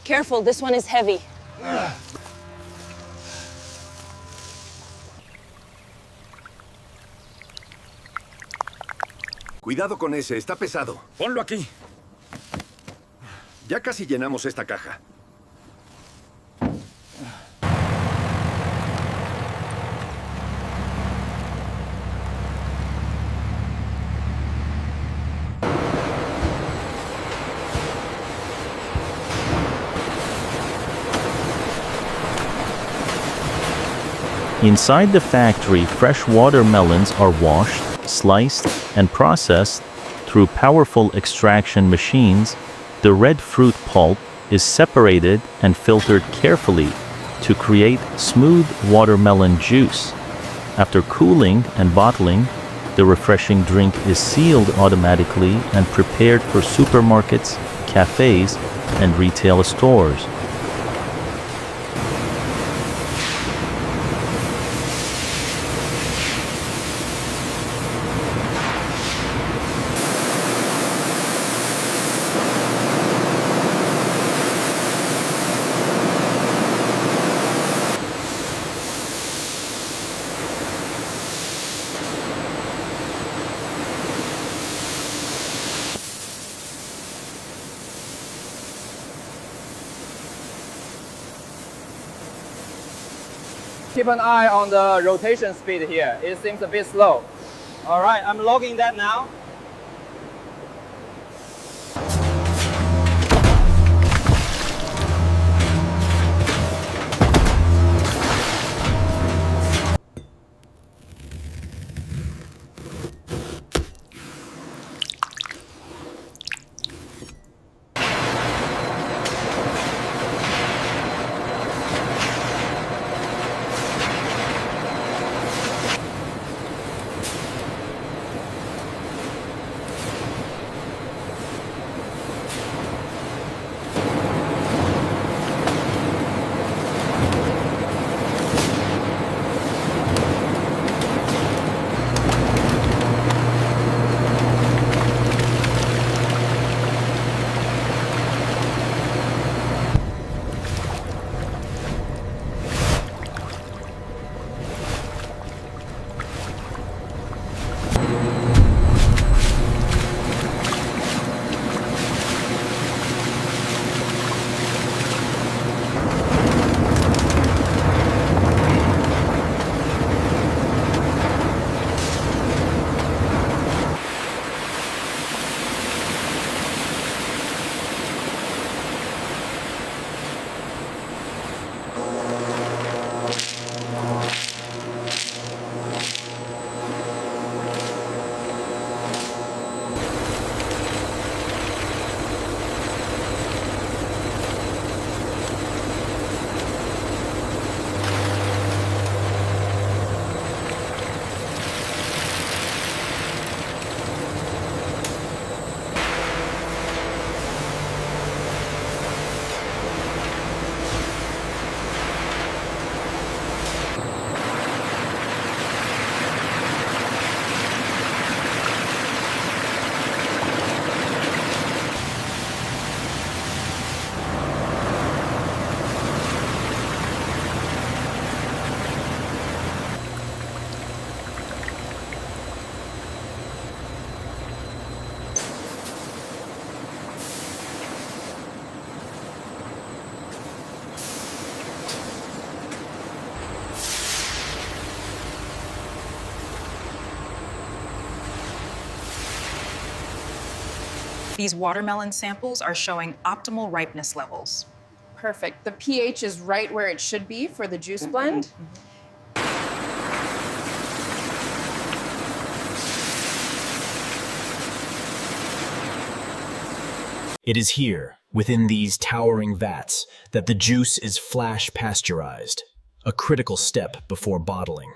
Careful, this one is heavy. Cuidado con ese, está pesado. Ponlo aquí. Ya casi llenamos esta caja. Inside the factory, fresh watermelons are washed, sliced, and processed through powerful extraction machines. The red fruit pulp is separated and filtered carefully to create smooth watermelon juice. After cooling and bottling, the refreshing drink is sealed automatically and prepared for supermarkets, cafes, and retail stores. Keep an eye on the rotation speed here. It seems a bit slow. All right, I'm logging that now. These watermelon samples are showing optimal ripeness levels. Perfect. The pH is right where it should be for the juice blend. It is here, within these towering vats, that the juice is flash pasteurized, a critical step before bottling.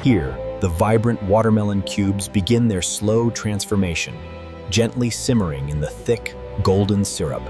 Here, the vibrant watermelon cubes begin their slow transformation, gently simmering in the thick, golden syrup.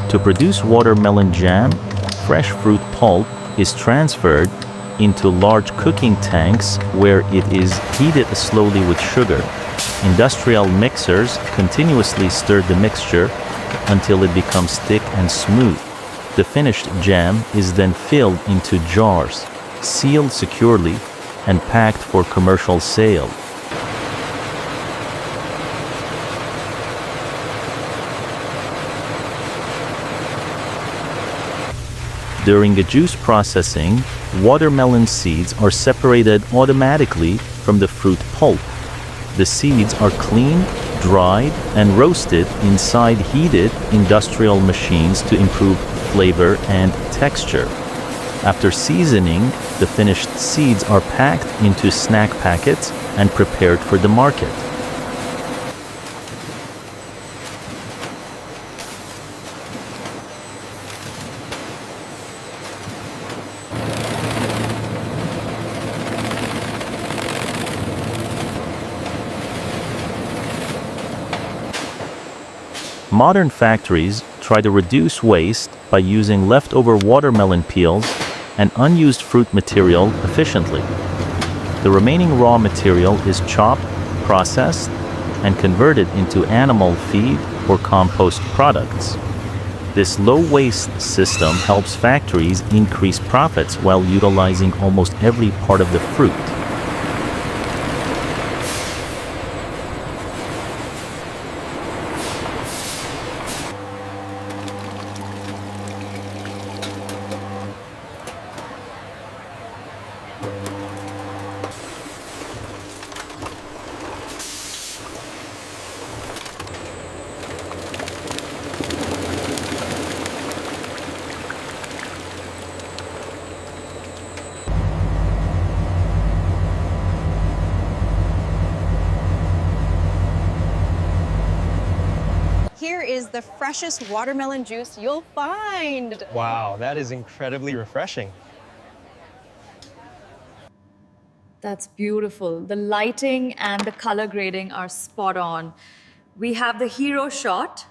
To produce watermelon jam, fresh fruit pulp is transferred into large cooking tanks where it is heated slowly with sugar. Industrial mixers continuously stir the mixture until it becomes thick and smooth. The finished jam is then filled into jars, sealed securely, and packed for commercial sale. During the juice processing, watermelon seeds are separated automatically from the fruit pulp. The seeds are cleaned, dried, and roasted inside heated industrial machines to improve flavor and texture. After seasoning, the finished seeds are packed into snack packets and prepared for the market. Modern factories try to reduce waste by using leftover watermelon peels and unused fruit material efficiently. The remaining raw material is chopped, processed, and converted into animal feed or compost products. This low-waste system helps factories increase profits while utilizing almost every part of the fruit. Here is the freshest watermelon juice you'll find. Wow, that is incredibly refreshing. That's beautiful. The lighting and the color grading are spot on. We have the hero shot.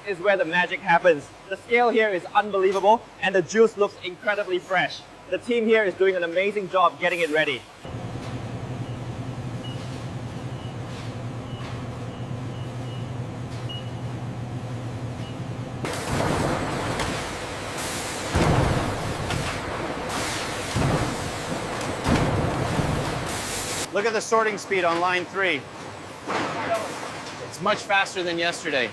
This is where the magic happens. The scale here is unbelievable and the juice looks incredibly fresh. The team here is doing an amazing job getting it ready. Look at the sorting speed on line 3. It's much faster than yesterday.